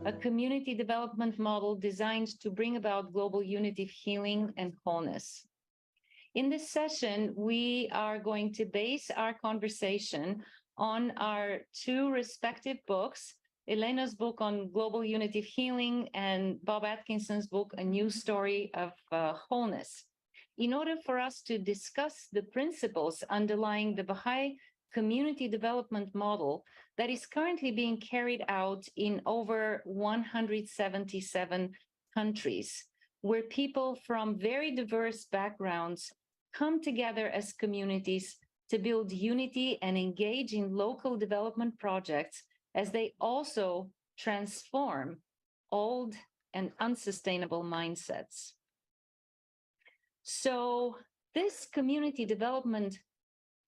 a community development model designed to bring about global unitive healing and wholeness. In this session, we are going to base our conversation on our two respective books, Elena's book on global unitive healing and Bob Atkinson's book, A New Story of Wholeness, in order for us to discuss the principles underlying the Baha'i Community Development Model that is currently being carried out in over 177 countries, where people from very diverse backgrounds come together as communities to build unity and engage in local development projects as they also transform old and unsustainable mindsets. So this community development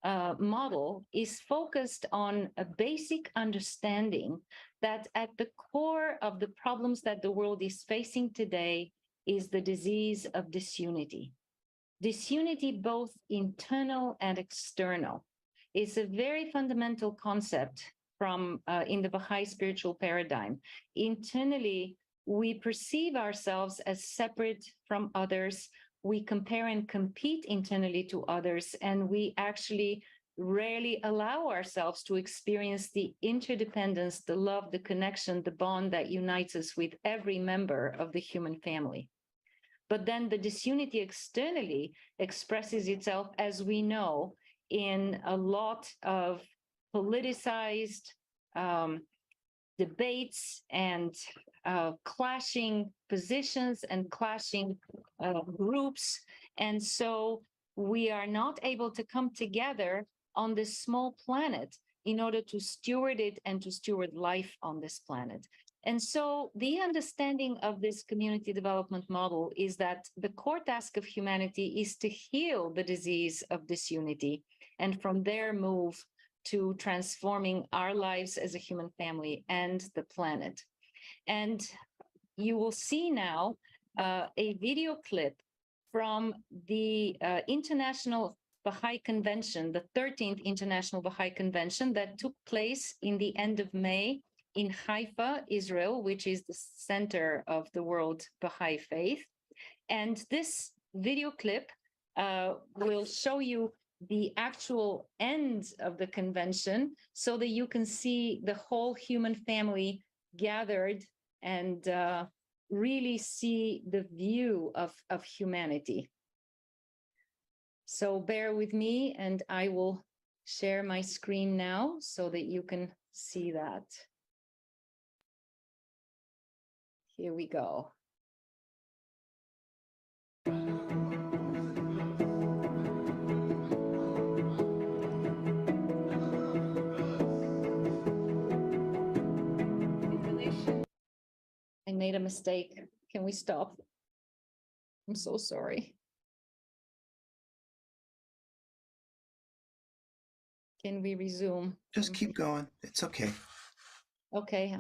model is focused on a basic understanding that at the core of the problems that the world is facing today is the disease of disunity. Disunity, both internal and external, is a very fundamental concept from in the Baha'i spiritual paradigm. Internally, we perceive ourselves as separate from others. We compare and compete internally to others, and we actually rarely allow ourselves to experience the interdependence, the love, the connection, the bond that unites us with every member of the human family. But then the disunity externally expresses itself, as we know, in a lot of politicized debates and clashing positions and clashing groups. And so we are not able to come together on this small planet in order to steward it and to steward life on this planet. And so the understanding of this community development model is that the core task of humanity is to heal the disease of disunity, and from there move to transforming our lives as a human family and the planet. And you will see now a video clip from the International Baha'i Convention, the 13th International Baha'i Convention that took place in the end of May in Haifa, Israel, which is the center of the world Baha'i faith. And this video clip will show you the actual end of the convention so that you can see the whole human family gathered and really see the view of humanity. So bear with me, and I will share my screen now so that you can see that. Here we go. I made a mistake. Can we stop? I'm so sorry. Can we resume? Just keep going. It's okay. Okay.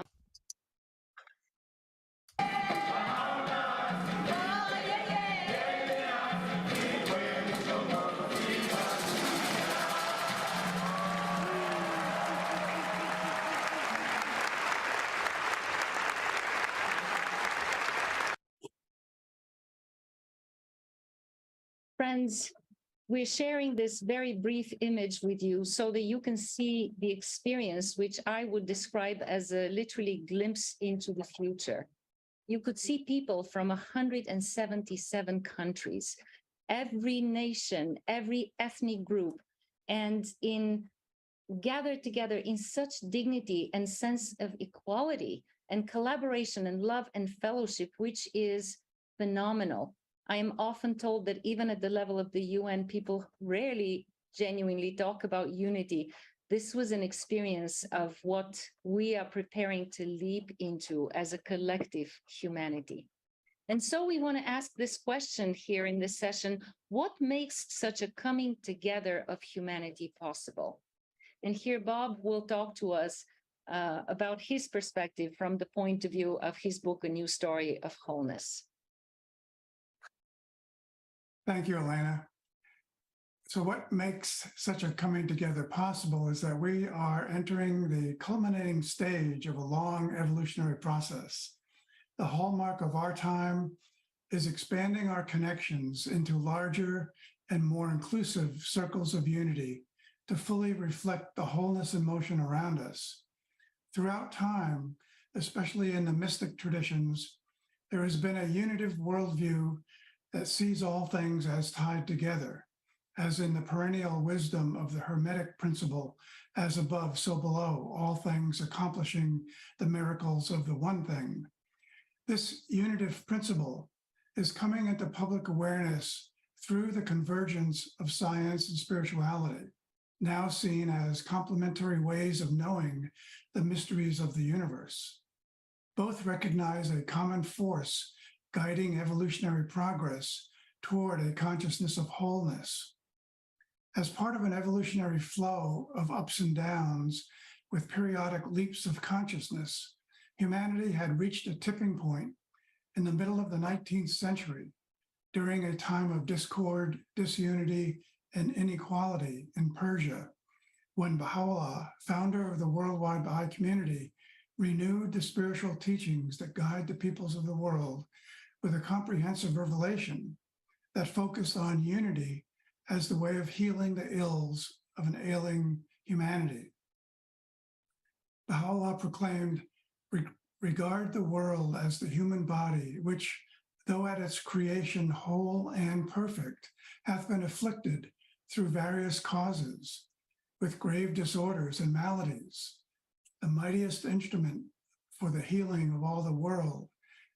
Friends, we're sharing this very brief image with you so that you can see the experience, which I would describe as a literally glimpse into the future. You could see people from 177 countries, every nation, every ethnic group, and gathered together in such dignity and sense of equality and collaboration and love and fellowship, which is phenomenal. I am often told that even at the level of the UN, people rarely genuinely talk about unity. This was an experience of what we are preparing to leap into as a collective humanity. And so we want to ask this question here in this session: what makes such a coming together of humanity possible? And here Bob will talk to us about his perspective from the point of view of his book, A New Story of Wholeness. Thank you, Elena. So what makes such a coming together possible is that we are entering the culminating stage of a long evolutionary process. The hallmark of our time is expanding our connections into larger and more inclusive circles of unity to fully reflect the wholeness in motion around us. Throughout time, especially in the mystic traditions, there has been a unitive worldview that sees all things as tied together, as in the perennial wisdom of the Hermetic principle, as above, so below, all things accomplishing the miracles of the one thing. This unitive principle is coming into public awareness through the convergence of science and spirituality, now seen as complementary ways of knowing the mysteries of the universe. Both recognize a common force guiding evolutionary progress toward a consciousness of wholeness. As part of an evolutionary flow of ups and downs with periodic leaps of consciousness, humanity had reached a tipping point in the middle of the 19th century during a time of discord, disunity, and inequality in Persia, when Baha'u'llah, founder of the worldwide Baha'i community, renewed the spiritual teachings that guide the peoples of the world with a comprehensive revelation that focused on unity as the way of healing the ills of an ailing humanity. Baha'u'llah proclaimed, regard the world as the human body, which, though at its creation whole and perfect, hath been afflicted through various causes, with grave disorders and maladies. The mightiest instrument for the healing of all the world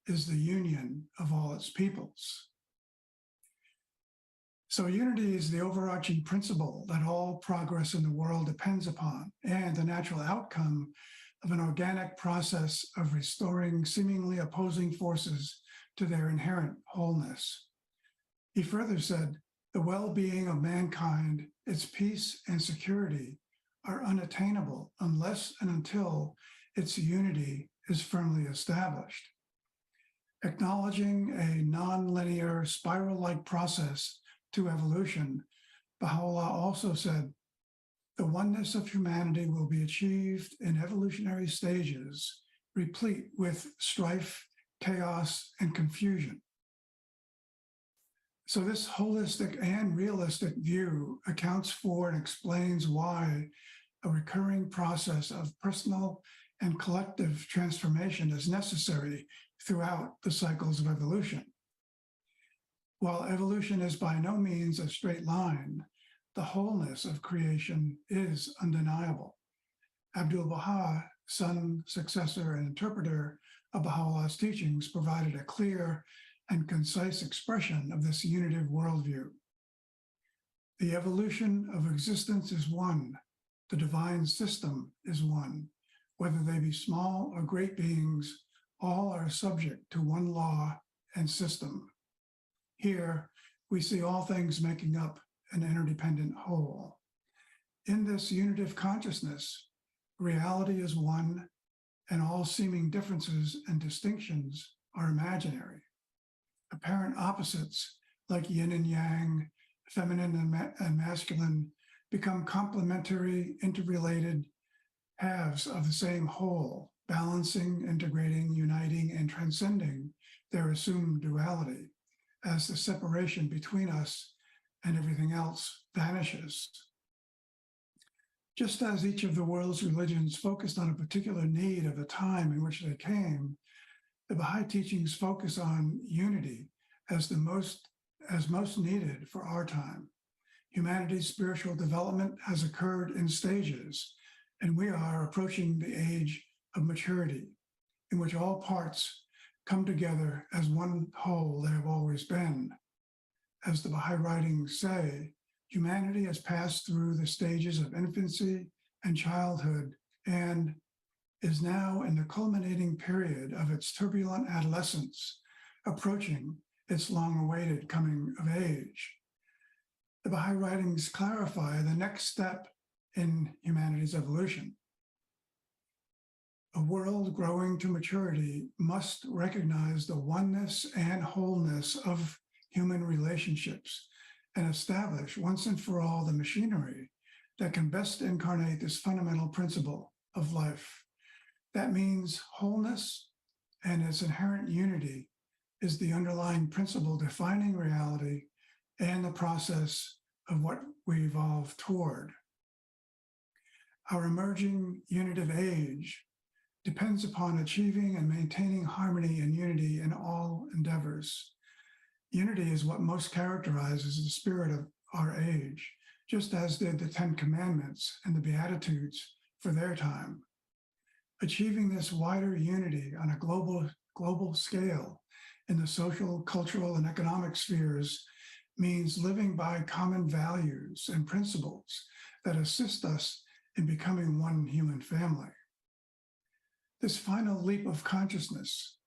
is the union of all its peoples. So unity is the overarching principle that all progress in the world depends upon, and the natural outcome of an organic process of restoring seemingly opposing forces to their inherent wholeness. He further said, the well-being of mankind, its peace and security are unattainable unless and until its unity is firmly established. Acknowledging a non-linear spiral-like process to evolution, Baha'u'llah also said, the oneness of humanity will be achieved in evolutionary stages, replete with strife, chaos, and confusion. So this holistic and realistic view accounts for and explains why a recurring process of personal and collective transformation is necessary throughout the cycles of evolution. While evolution is by no means a straight line, the wholeness of creation is undeniable. Abdu'l-Baha, son, successor, and interpreter of Baha'u'llah's teachings, provided a clear and concise expression of this unitive worldview. The evolution of existence is one. The divine system is one. Whether they be small or great beings, all are subject to one law and system. Here, we see all things making up an interdependent whole. In this unitive consciousness, reality is one, and all seeming differences and distinctions are imaginary. Apparent opposites, like yin and yang, feminine and masculine, become complementary, interrelated halves of the same whole, balancing, integrating, uniting, and transcending their assumed duality as the separation between us and everything else vanishes. Just as each of the world's religions focused on a particular need of the time in which they came, the Baha'i teachings focus on unity as most needed for our time. Humanity's spiritual development has occurred in stages, and we are approaching the age of maturity, in which all parts come together as one whole they have always been. As the Baha'i writings say, humanity has passed through the stages of infancy and childhood and is now in the culminating period of its turbulent adolescence, approaching its long-awaited coming of age. The Baha'i writings clarify the next step in humanity's evolution. A world growing to maturity must recognize the oneness and wholeness of human relationships and establish once and for all the machinery that can best incarnate this fundamental principle of life. That means wholeness and its inherent unity is the underlying principle defining reality and the process of what we evolve toward. Our emerging unitive age depends upon achieving and maintaining harmony and unity in all endeavors. Unity is what most characterizes the spirit of our age, just as did the Ten Commandments and the Beatitudes for their time. Achieving this wider unity on a global scale in the social, cultural, and economic spheres means living by common values and principles that assist us in becoming one human family. This final leap of consciousness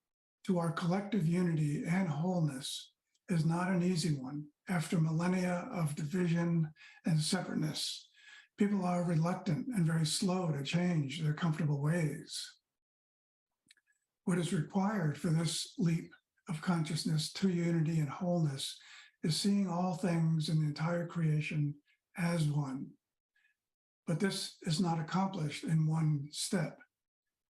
to our collective unity and wholeness is not an easy one. After millennia of division and separateness, people are reluctant and very slow to change their comfortable ways. What is required for this leap of consciousness to unity and wholeness is seeing all things in the entire creation as one. But this is not accomplished in one step.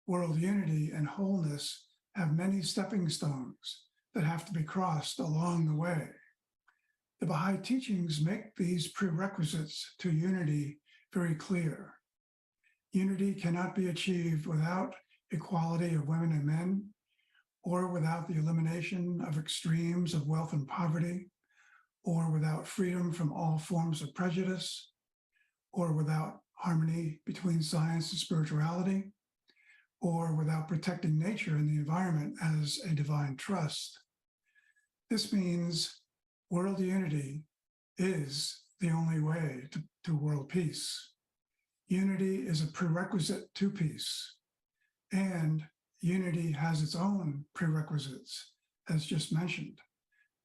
World unity and wholeness have many stepping stones that have to be crossed along the way. The Baha'i teachings make these prerequisites to unity very clear. Unity cannot be achieved without equality of women and men, or without the elimination of extremes of wealth and poverty, or without freedom from all forms of prejudice, or without harmony between science and spirituality, or without protecting nature and the environment as a divine trust. This means world unity is the only way to world peace. Unity is a prerequisite to peace, and unity has its own prerequisites, as just mentioned.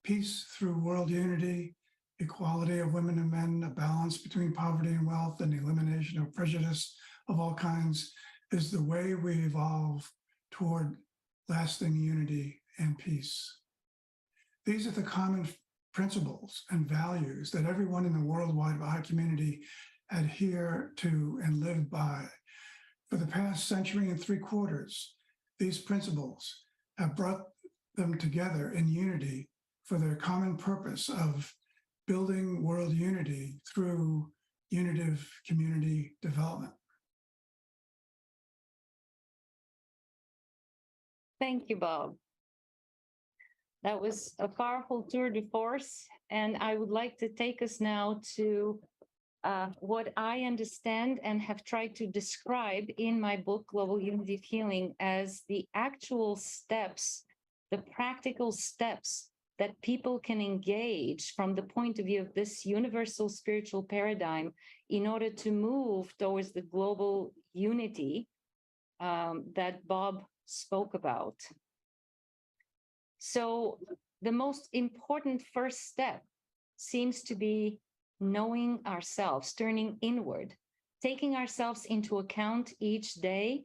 Peace through world unity, equality of women and men, a balance between poverty and wealth, and the elimination of prejudice of all kinds is the way we evolve toward lasting unity and peace. These are the common principles and values that everyone in the worldwide Baha'i community adhere to and live by. For the past century and 3/4, these principles have brought them together in unity for their common purpose of building world unity through unitive community development. Thank you, Bob. That was a powerful tour de force, and I would like to take us now to what I understand and have tried to describe in my book, Global Unitive Healing, as the actual steps, the practical steps that people can engage from the point of view of this universal spiritual paradigm in order to move towards the global unity that Bob spoke about. So the most important first step seems to be knowing ourselves, turning inward, taking ourselves into account each day,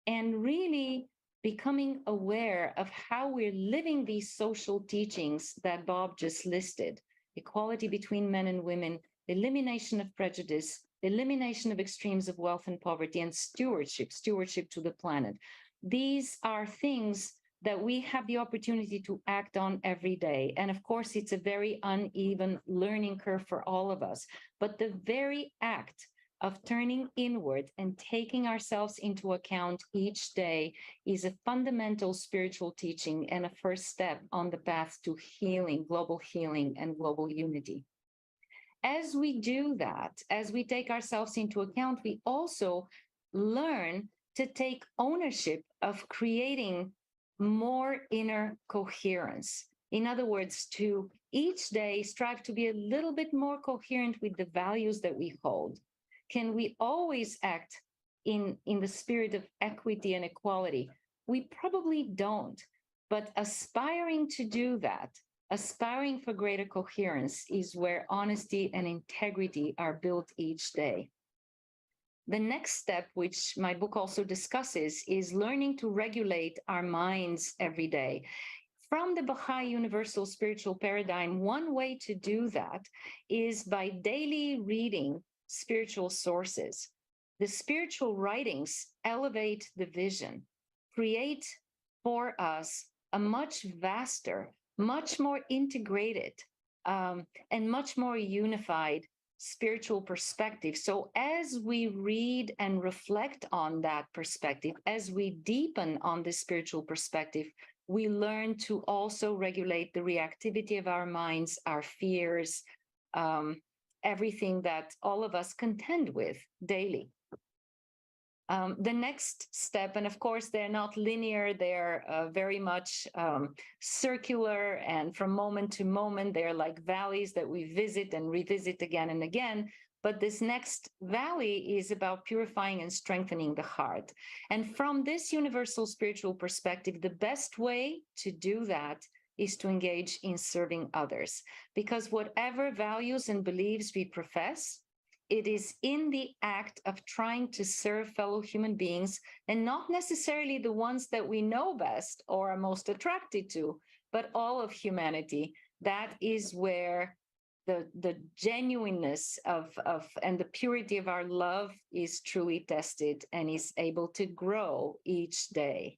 and really becoming aware of how we're living these social teachings that Bob just listed: equality between men and women, elimination of prejudice, elimination of extremes of wealth and poverty, and stewardship to the planet. These are things that we have the opportunity to act on every day. And of course, it's a very uneven learning curve for all of us. But the very act of turning inward and taking ourselves into account each day is a fundamental spiritual teaching and a first step on the path to healing, global healing, and global unity. As we do that, as we take ourselves into account, we also learn to take ownership of creating more inner coherence. In other words, to each day strive to be a little bit more coherent with the values that we hold. Can we always act in the spirit of equity and equality? We probably don't, but aspiring to do that, aspiring for greater coherence, is where honesty and integrity are built each day. The next step, which my book also discusses, is learning to regulate our minds every day. from the Baha'i Universal Spiritual Paradigm, one way to do that is by daily reading spiritual sources. The spiritual writings elevate the vision, create for us a much vaster, much more integrated, and much more unified spiritual perspective. So as we read and reflect on that perspective, as we deepen on this spiritual perspective, we learn to also regulate the reactivity of our minds, our fears, everything that all of us contend with daily. The next step, and of course, they're not linear, they're very much circular, and from moment to moment, they're like valleys that we visit and revisit again and again. But this next valley is about purifying and strengthening the heart. And from this universal spiritual perspective, the best way to do that is to engage in serving others. Because whatever values and beliefs we profess, it is in the act of trying to serve fellow human beings, and not necessarily the ones that we know best or are most attracted to, but all of humanity. That is where the genuineness of and the purity of our love is truly tested and is able to grow each day.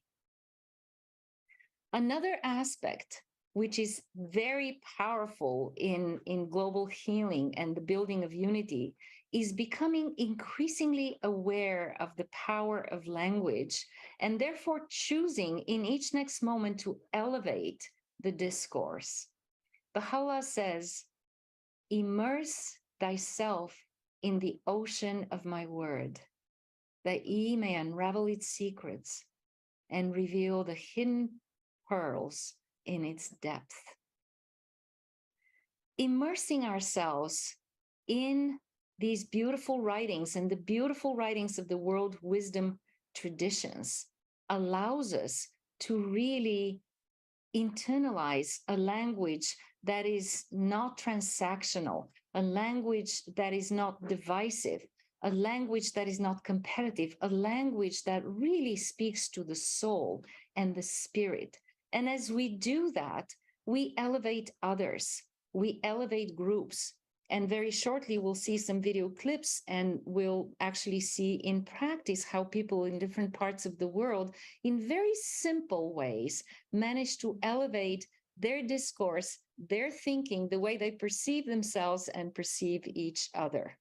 Another aspect which is very powerful in global healing and the building of unity is becoming increasingly aware of the power of language, and therefore choosing in each next moment to elevate the discourse. Baha'u'llah says, "Immerse thyself in the ocean of my word, that ye may unravel its secrets and reveal the hidden pearls in its depth." Immersing ourselves in these beautiful writings and the beautiful writings of the world wisdom traditions allows us to really internalize a language that is not transactional, a language that is not divisive, a language that is not competitive, a language that really speaks to the soul and the spirit. And as we do that, we elevate others, we elevate groups. And very shortly, we'll see some video clips, and we'll actually see in practice how people in different parts of the world, in very simple ways, manage to elevate their discourse, their thinking, the way they perceive themselves and perceive each other.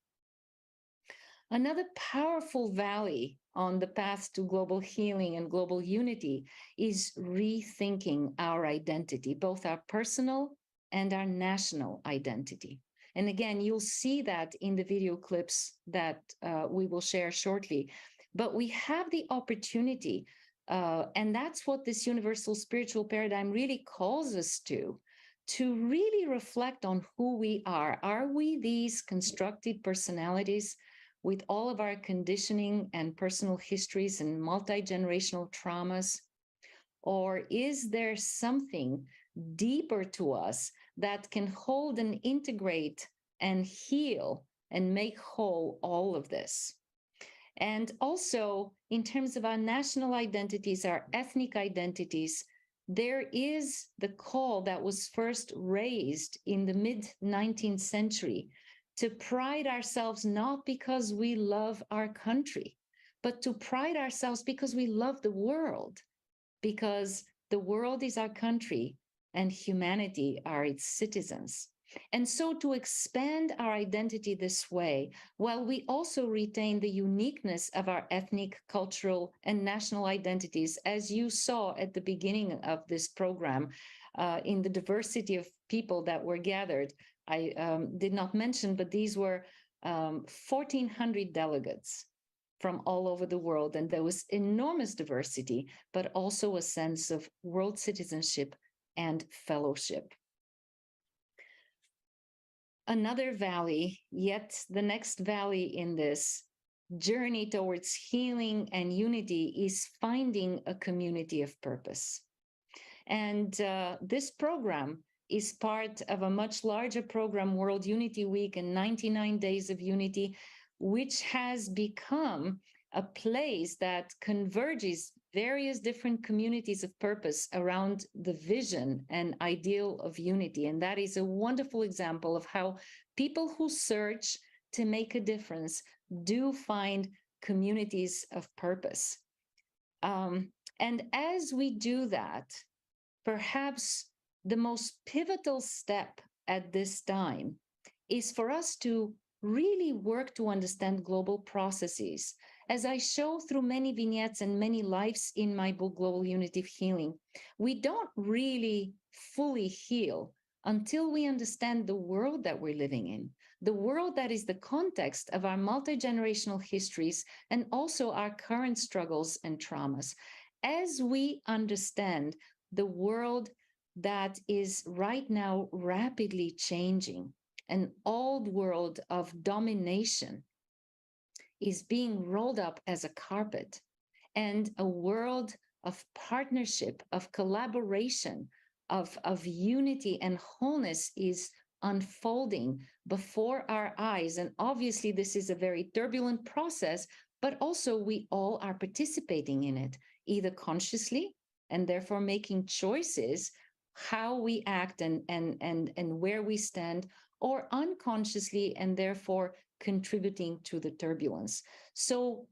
Another powerful valley on the path to global healing and global unity is rethinking our identity, both our personal and our national identity. And again, you'll see that in the video clips that we will share shortly. But we have the opportunity, and that's what this universal spiritual paradigm really calls us to really reflect on who we are. Are we these constructed personalities with all of our conditioning and personal histories and multi-generational traumas? Or is there something deeper to us that can hold and integrate and heal and make whole all of this? And also, in terms of our national identities, our ethnic identities, there is the call that was first raised in the mid-19th century to pride ourselves not because we love our country, but to pride ourselves because we love the world, because the world is our country and humanity are its citizens. And so to expand our identity this way, while we also retain the uniqueness of our ethnic, cultural, and national identities, as you saw at the beginning of this program, in the diversity of people that were gathered, I did not mention, but these were 1,400 delegates from all over the world. And there was enormous diversity, but also a sense of world citizenship and fellowship. Another valley, yet the next valley in this journey towards healing and unity, is finding a community of purpose. And this program is part of a much larger program, World Unity Week and 99 Days of Unity, which has become a place that converges various different communities of purpose around the vision and ideal of unity. And that is a wonderful example of how people who search to make a difference do find communities of purpose. And as we do that, perhaps the most pivotal step at this time is for us to really work to understand global processes. As I show through many vignettes and many lives in my book, Global Unitive Healing, we don't really fully heal until we understand the world that we're living in, the world that is the context of our multi-generational histories and also our current struggles and traumas. As we understand the world that is right now rapidly changing, an old world of domination is being rolled up as a carpet, and a world of partnership, of collaboration, of unity and wholeness is unfolding before our eyes. And obviously, this is a very turbulent process, but also we all are participating in it, either consciously and therefore making choices how we act and where we stand, or unconsciously and therefore contributing to the turbulence. So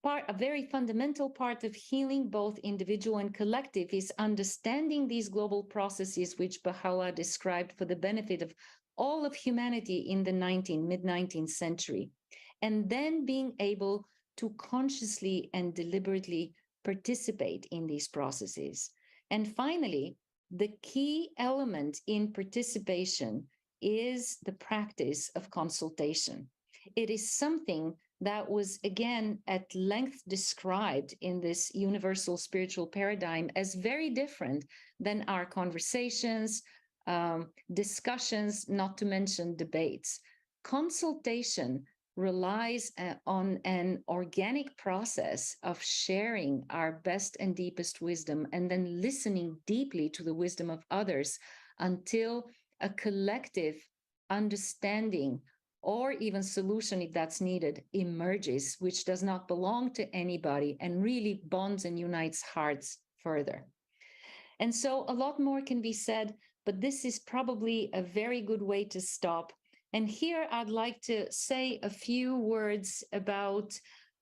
a very fundamental part of healing, both individual and collective, is understanding these global processes which Baha'u'llah described for the benefit of all of humanity in the mid-19th century, and then being able to consciously and deliberately participate in these processes. And finally, the key element in participation is the practice of consultation. It is something that was, again, at length described in this universal spiritual paradigm as very different than our conversations, discussions, not to mention debates. Consultation relies on an organic process of sharing our best and deepest wisdom and then listening deeply to the wisdom of others until a collective understanding or even solution, if that's needed, emerges, which does not belong to anybody and really bonds and unites hearts further. And so a lot more can be said, but this is probably a very good way to stop. And here I'd like to say a few words about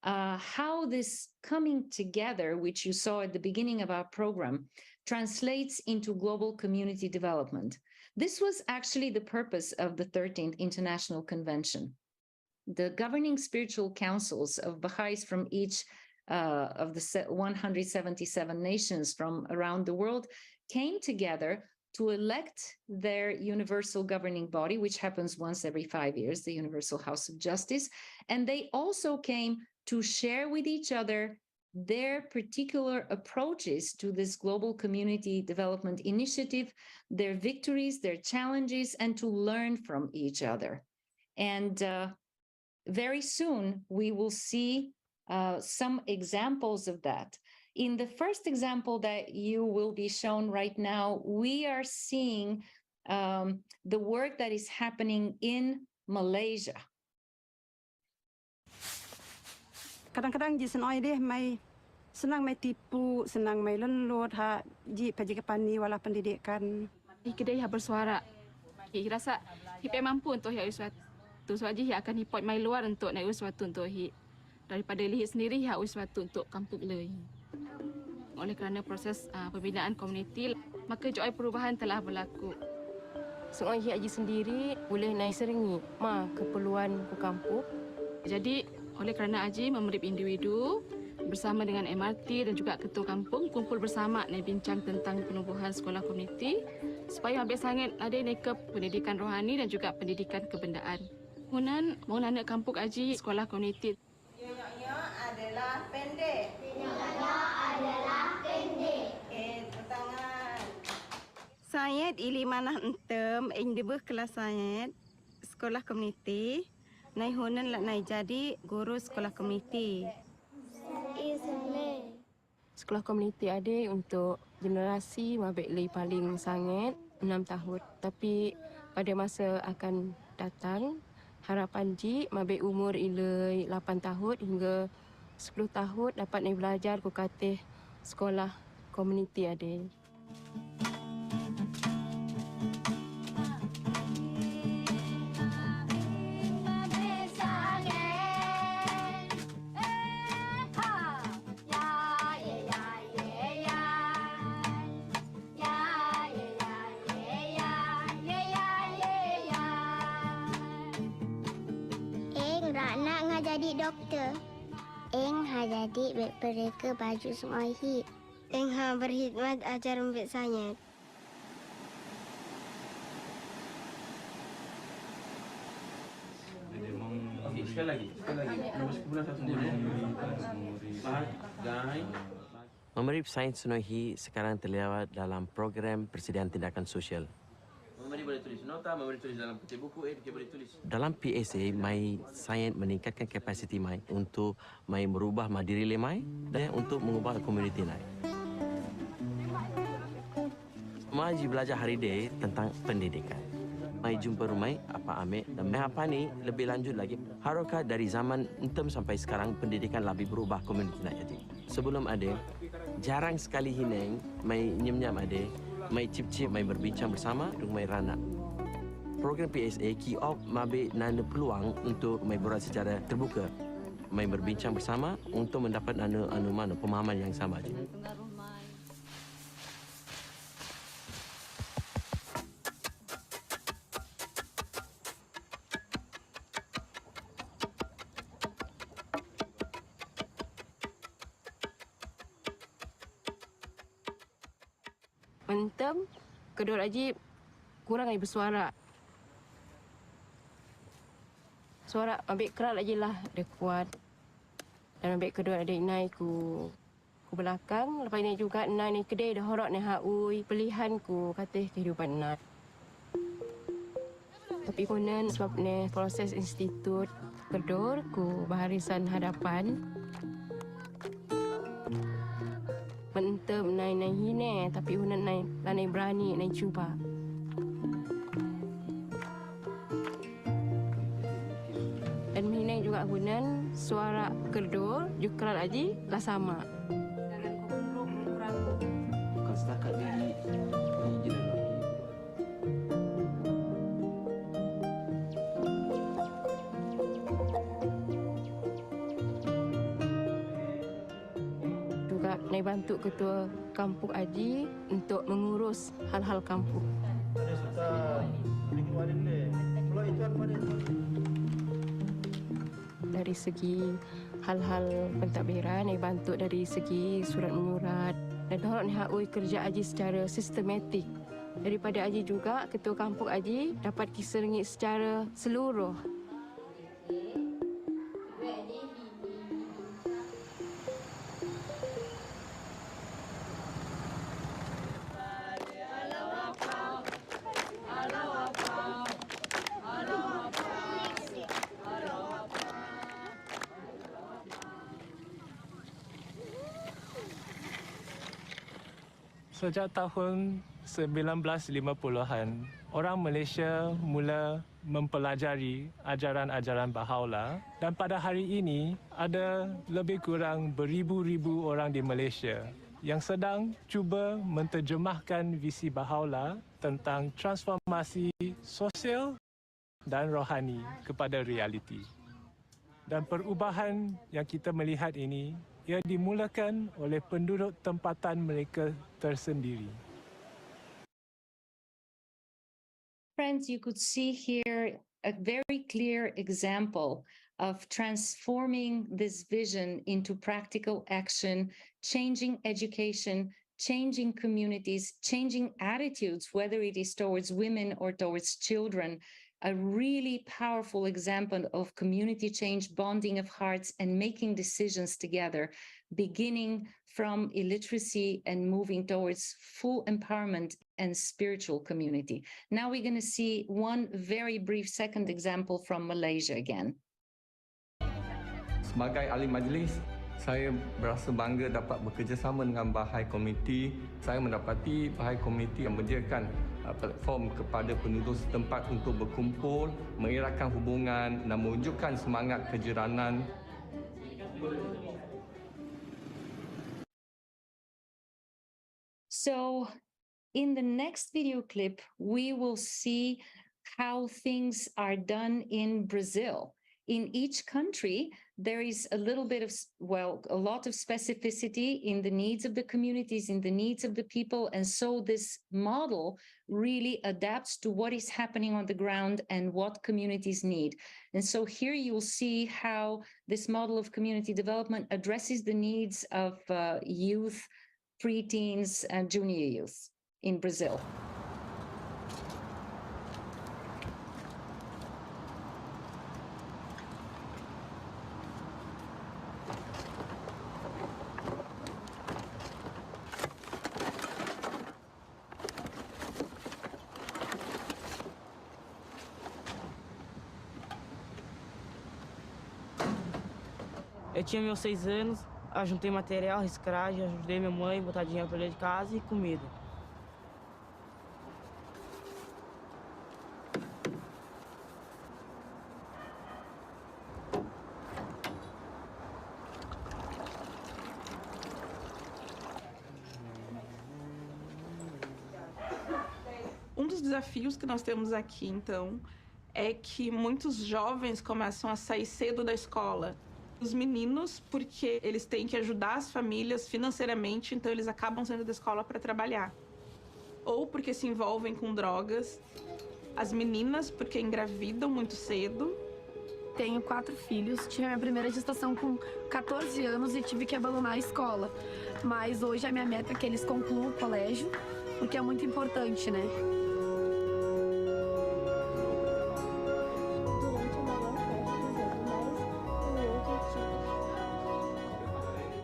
how this coming together, which you saw at the beginning of our program, translates into global community development. This was actually the purpose of the 13th International Convention. The governing spiritual councils of Baha'is from each of the 177 nations from around the world came together to elect their universal governing body, which happens once every 5 years, the Universal House of Justice. And they also came to share with each other their particular approaches to this global community development initiative, their victories, their challenges, and to learn from each other. And very soon we will see some examples of that. In the first example that you will be shown right now, we are seeing the work that is happening in Malaysia. Kadang-kadang ji senoi deh mai senang mai tipu, senang mai lelut ha ji pajikapan wala pendidikan. Kedai ha bersuara. Hi rasa hi mampu untuk hi sesuatu. Sebab ji hi akan hipot mai luar untuk naik sesuatu untuk hi. Daripada lihat sendiri hi sesuatu untuk kampung le. Oleh kerana proses pembinaan komuniti, maka joy perubahan telah berlaku. Senoi hi aji sendiri boleh naik seringi ma keperluan ku kampung. Jadi oleh kerana Aji memerip individu bersama dengan MRT dan juga ketua kampung kumpul bersama dan bincang tentang penubuhan sekolah komuniti supaya habis sangat ada ke pendidikan rohani dan juga pendidikan kebendaan. Mohon anak kampung Aji sekolah komuniti. Nyonya adalah pendek. Nyonya adalah pendek. Tangan. Saya ili manah entem individu kelas saya sekolah komuniti. Nai honan lah nai jadi guru sekolah komuniti. Sekolah komuniti ada untuk generasi mabek le paling sangat 6 tahun. Tapi pada masa akan datang, harapan ji mabek umur ile 8 tahun hingga 10 tahun dapat naik belajar ku katih sekolah komuniti adik. Nak ngah jadi doktor. Eng ha jadi mereka baju semua hit. Eng ha berkhidmat ajar membek sains. Sekali lagi. Nombor 10 Memberi sains Sunohi sekarang terlibat dalam program persediaan tindakan sosial. Memberi boleh tulis nota, memberi tulis dalam peti buku, dia boleh tulis. Dalam PSA, mai sains meningkatkan kapasiti mai untuk mai merubah diri mai dan untuk mengubah komuniti mai. Mai belajar hari ini tentang pendidikan. Mai jumpa rumai apa ambil dan mai apa ni lebih lanjut lagi. Harokah dari zaman entem sampai sekarang pendidikan lebih berubah komuniti nak jadi. Sebelum ada jarang sekali hineng mai nyam-nyam ada, mai cip-cip, mai berbincang bersama dengan mai ranak. Program PSA key off mabe nana peluang untuk mai berat secara terbuka. Mai berbincang bersama untuk mendapat mana pemahaman yang sama je. Mentem, kedua Ajib kurang lagi bersuara. Suara ambil kerat lagi lah, dia kuat. Dan ambil kedua adik naik ku belakang. Lepas ini juga naik ni kedai dah horok ni haui. Pilihan ku kata kehidupan nak. Tapi konon sebab ni proses institut kedor ku baharisan hadapan. Mentem naik hine tapi unan naik berani naik cuba. Dan hine juga gunan suara kedor juga lagi lah sama. Bukan setakat di jenis. Naik bantu ketua kampung Aji untuk mengurus hal-hal kampung. Dari segi hal-hal pentadbiran, naik bantu dari segi surat menyurat. Dan orang ni kerja Aji secara sistematik. Daripada Aji juga, ketua kampung Aji dapat kisah rengit secara seluruh. Sejak tahun 1950-an, orang Malaysia mula mempelajari ajaran-ajaran Baha'u'llah dan pada hari ini ada lebih kurang beribu-ribu orang di Malaysia yang sedang cuba menterjemahkan visi Baha'u'llah tentang transformasi sosial dan rohani kepada realiti. Dan perubahan yang kita melihat ini ia dimulakan oleh penduduk tempatan mereka tersendiri. Friends, you could see here a very clear example of transforming this vision into practical action, changing education, changing communities, changing attitudes, whether it is towards women or towards children. A really powerful example of community change, bonding of hearts, and making decisions together, beginning from illiteracy and moving towards full empowerment and spiritual community. Now we're going to see one very brief second example from Malaysia again. Sebagai ahli majlis, saya berasa bangga dapat bekerjasama dengan Baha'i Community. Saya mendapati Baha'i Community yang menyediakan platform kepada penduduk setempat untuk berkumpul, mengeratkan hubungan dan mewujudkan semangat kejiranan. So in the next video clip, we will see how things are done in Brazil. In each country, there is a little bit of, well, a lot of specificity in the needs of the communities, in the needs of the people. And so this model really adapts to what is happening on the ground and what communities need. And so here you'll see how this model of community development addresses the needs of youth, preteens, and junior youth in Brazil. Eu tinha meus 6 anos, juntei material, reciclagem, ajudei minha mãe a botar dinheiro para dentro de casa e comida. Dos desafios que nós temos aqui, então, é que muitos jovens começam a sair cedo da escola. Os meninos, porque eles têm que ajudar as famílias financeiramente, então eles acabam saindo da escola para trabalhar. Ou porque se envolvem com drogas. As meninas, porque engravidam muito cedo. Tenho 4 filhos, tive a minha primeira gestação com 14 anos e tive que abandonar a escola. Mas hoje a minha meta é que eles concluam o colégio, porque é muito importante, né?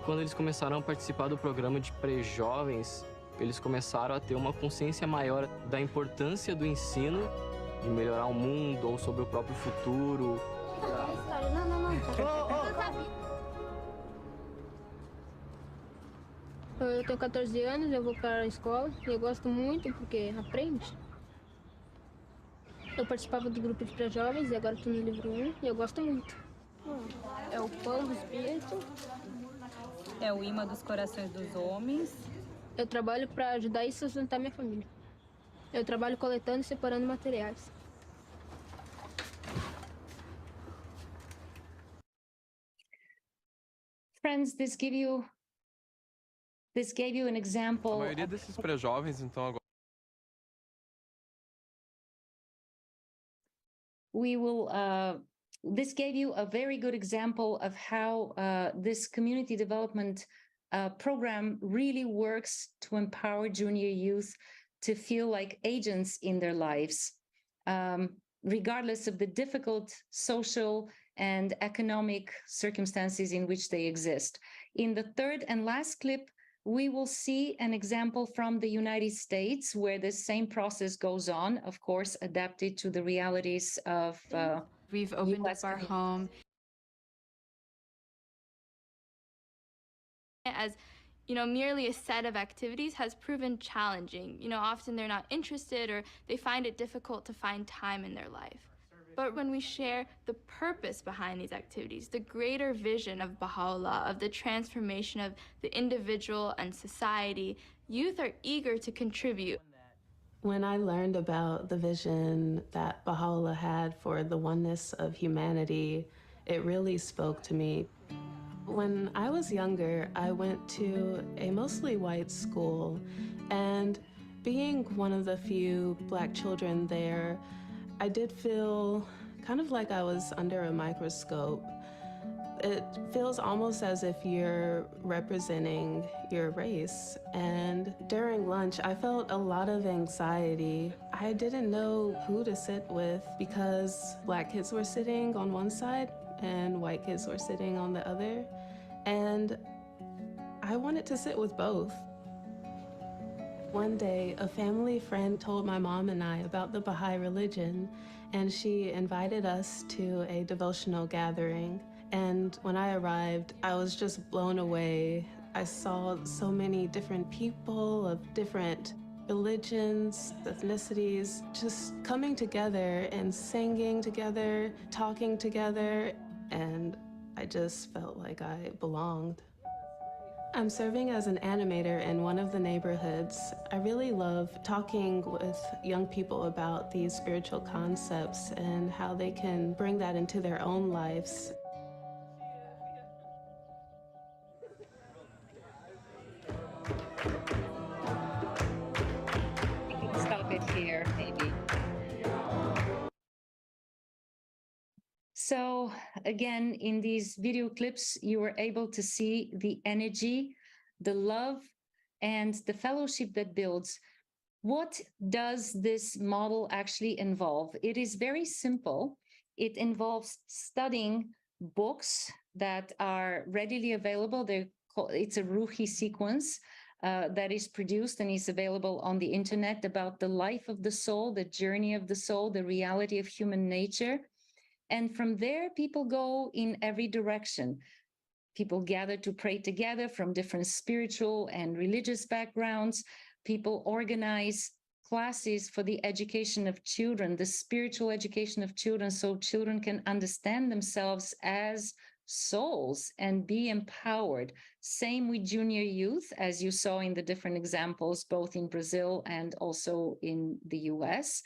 Quando eles começaram a participar do programa de pré-jovens, eles começaram a ter uma consciência maior da importância do ensino, de melhorar o mundo ou sobre o próprio futuro. Eu tenho 14 anos, eu vou para a escola e eu gosto muito porque aprende. Eu participava do grupo de pré-jovens e agora estou no livro 1 e eu gosto muito. É o pão do espírito. É o imã dos corações dos homens. Eu trabalho para ajudar e sustentar minha família. Eu trabalho coletando e separando materiais. Friends, this gave you an example. A maioria desses pré-jovens, então, agora. This gave you a very good example of how this community development program really works to empower junior youth to feel like agents in their lives, regardless of the difficult social and economic circumstances in which they exist. In the third and last clip, we will see an example from the United States where the same process goes on, of course, adapted to the realities of We've opened up our home as, merely a set of activities has proven challenging. Often they're not interested or they find it difficult to find time in their life. But when we share the purpose behind these activities, the greater vision of Baha'u'llah, of the transformation of the individual and society, youth are eager to contribute. When I learned about the vision that Baha'u'llah had for the oneness of humanity, it really spoke to me. When I was younger, I went to a mostly white school, and being one of the few Black children there, I did feel kind of like I was under a microscope. It feels almost as if you're representing your race. And during lunch, I felt a lot of anxiety. I didn't know who to sit with because Black kids were sitting on one side and white kids were sitting on the other. And I wanted to sit with both. One day, a family friend told my mom and I about the Baha'i religion, and she invited us to a devotional gathering. And when I arrived, I was just blown away. I saw so many different people of different religions, ethnicities, just coming together and singing together, talking together, and I just felt like I belonged. I'm serving as an animator in one of the neighborhoods. I really love talking with young people about these spiritual concepts and how they can bring that into their own lives. You can stop it here, maybe. So again, in these video clips, you were able to see the energy, the love, and the fellowship that builds. What does this model actually involve? It is very simple. It involves studying books that are readily available. It's a Ruhi sequence that is produced and is available on the internet about the life of the soul, the journey of the soul, the reality of human nature. And from there, people go in every direction. People gather to pray together from different spiritual and religious backgrounds. People organize classes for the education of children, the spiritual education of children, so children can understand themselves as souls and be empowered. Same with junior youth, as you saw in the different examples, both in Brazil and also in the US.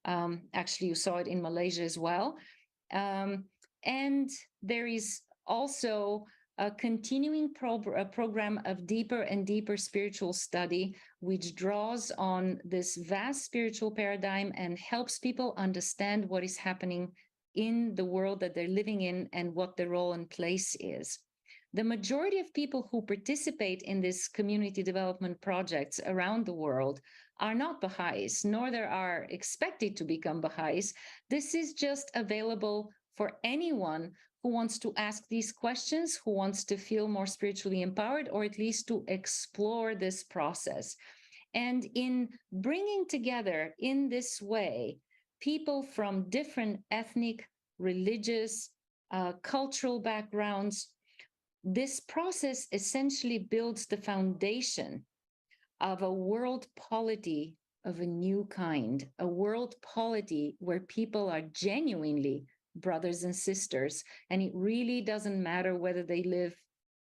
Actually, you saw it in Malaysia as well. And there is also a continuing program of deeper and deeper spiritual study, which draws on this vast spiritual paradigm and helps people understand what is happening in the world that they're living in and what their role and place is. The majority of people who participate in this community development projects around the world are not Baha'is, nor they are expected to become Baha'is. This is just available for anyone who wants to ask these questions, who wants to feel more spiritually empowered, or at least to explore this process. And in bringing together in this way, people from different ethnic, religious, cultural backgrounds, this process essentially builds the foundation of a world polity of a new kind, a world polity where people are genuinely brothers and sisters, and it really doesn't matter whether they live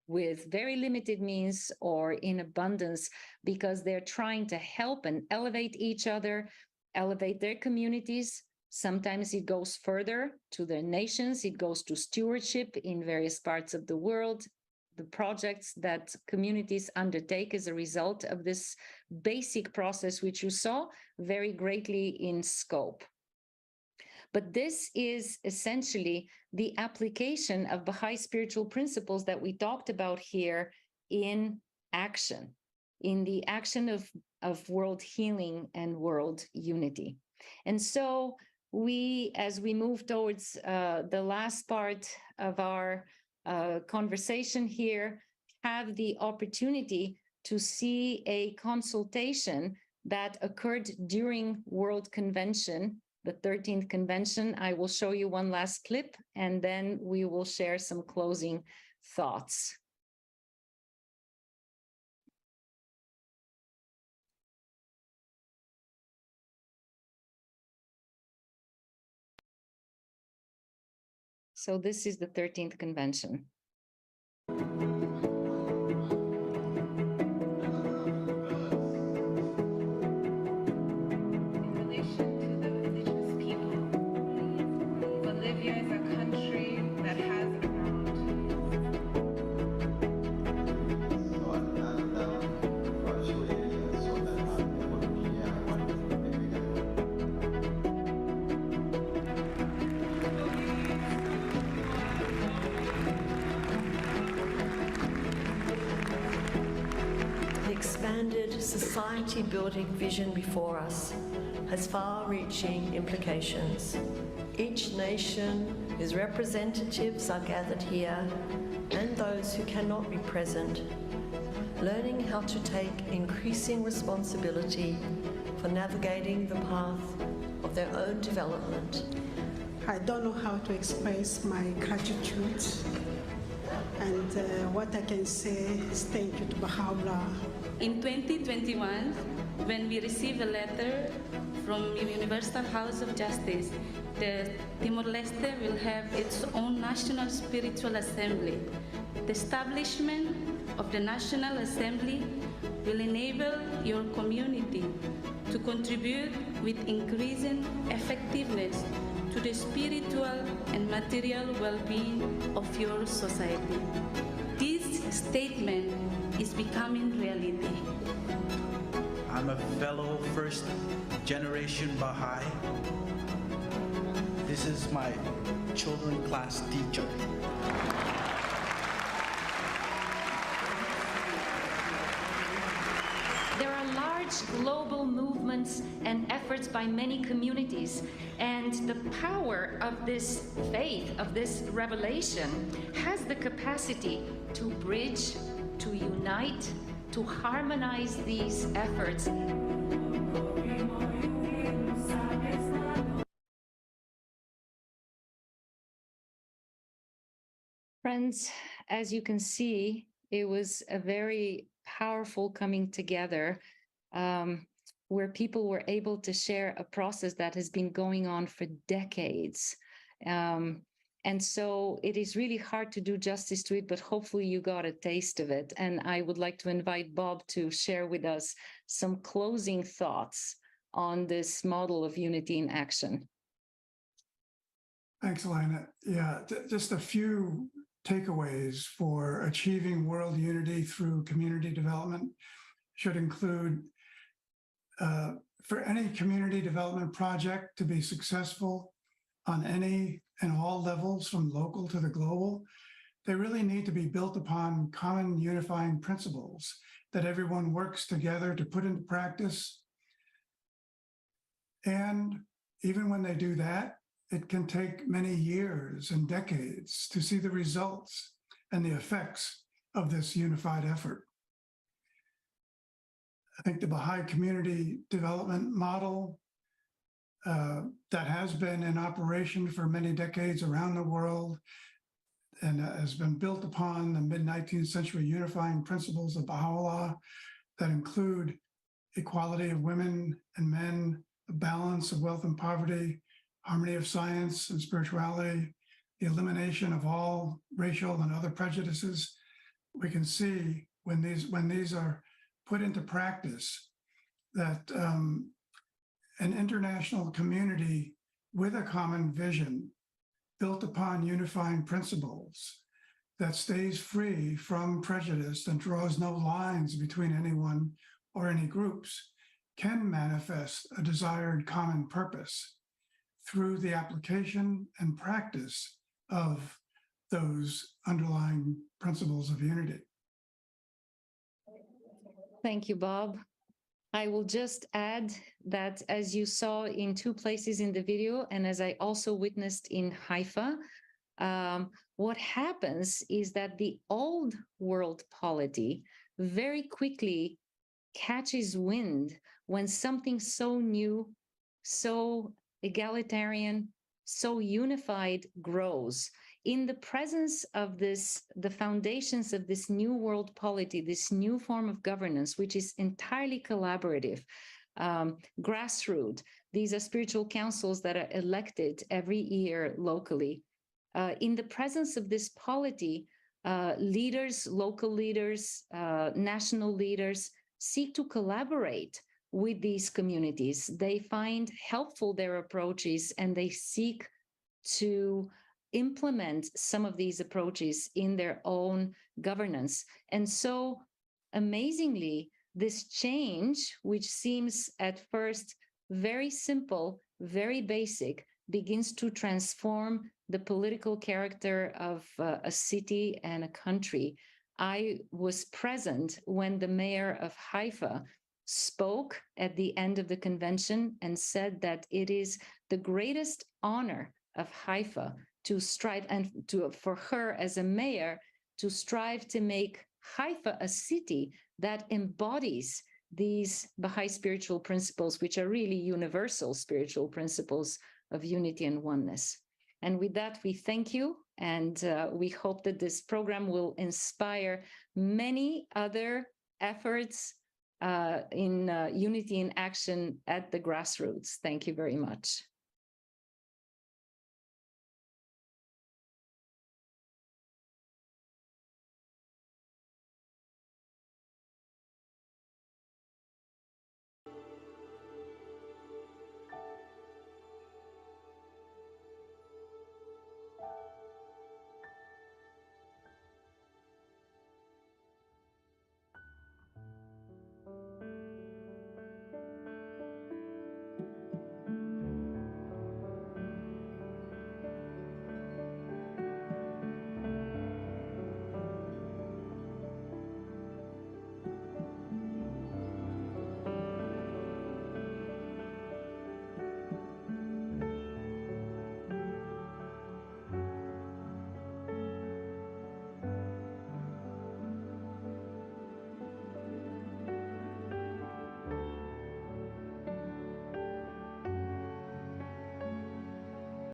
with very limited means or in abundance, because they're trying to help and elevate each other, elevate their communities. Sometimes it goes further to their nations, it goes to stewardship in various parts of the world, the projects that communities undertake as a result of this basic process, which you saw very greatly in scope. But this is essentially the application of Baha'i spiritual principles that we talked about here in action, in the action of world healing and world unity. And so we, as we move towards the last part of our conversation here, have the opportunity to see a consultation that occurred during World Convention, the 13th convention. I will show you one last clip, and then we will share some closing thoughts. So this is the 13th convention. Society-building vision before us has far-reaching implications. Each nation whose representatives are gathered here, and those who cannot be present, learning how to take increasing responsibility for navigating the path of their own development. I don't know how to express my gratitude, and what I can say is thank you to Baha'u'llah. In 2021, when we received a letter from the Universal House of Justice, the Timor-Leste will have its own national spiritual assembly. The establishment of the National Assembly will enable your community to contribute with increasing effectiveness to the spiritual and material well-being of your society. This statement is becoming reality. I'm a fellow first-generation Baha'i. This is my children class teacher. There are large global movements and efforts by many communities, and the power of this faith, of this revelation, has the capacity to bridge, to unite, to harmonize these efforts. Friends, as you can see, it was a very powerful coming together where people were able to share a process that has been going on for decades. And so it is really hard to do justice to it, but hopefully you got a taste of it. And I would like to invite Bob to share with us some closing thoughts on this model of unity in action. Thanks, Elena. Yeah, just a few takeaways for achieving world unity through community development should include for any community development project to be successful on any and all levels, from local to the global, they really need to be built upon common unifying principles that everyone works together to put into practice. And even when they do that, it can take many years and decades to see the results and the effects of this unified effort. I think the Baha'i Community Development Model that has been in operation for many decades around the world and has been built upon the mid-19th century unifying principles of Baha'u'llah that include equality of women and men, the balance of wealth and poverty, harmony of science and spirituality, the elimination of all racial and other prejudices. We can see when these are put into practice that an international community with a common vision built upon unifying principles that stays free from prejudice and draws no lines between anyone or any groups can manifest a desired common purpose through the application and practice of those underlying principles of unity. Thank you, Bob. I will just add that, as you saw in two places in the video, and as I also witnessed in Haifa, what happens is that the old world polity very quickly catches wind when something so new, so egalitarian, so unified grows. In the presence of this, the foundations of this new world polity, this new form of governance, which is entirely collaborative, grassroots, these are spiritual councils that are elected every year locally. In the presence of this polity, leaders, local leaders, national leaders seek to collaborate with these communities. They find helpful their approaches and they seek to implement some of these approaches in their own governance. And so amazingly, this change, which seems at first very simple, very basic, begins to transform the political character of a city and a country. I was present when the mayor of Haifa spoke at the end of the convention and said that it is the greatest honor of Haifa to strive, and for her as a mayor, to strive to make Haifa a city that embodies these Baha'i spiritual principles, which are really universal spiritual principles of unity and oneness. And with that, we thank you, and we hope that this program will inspire many other efforts in unity in action at the grassroots. Thank you very much.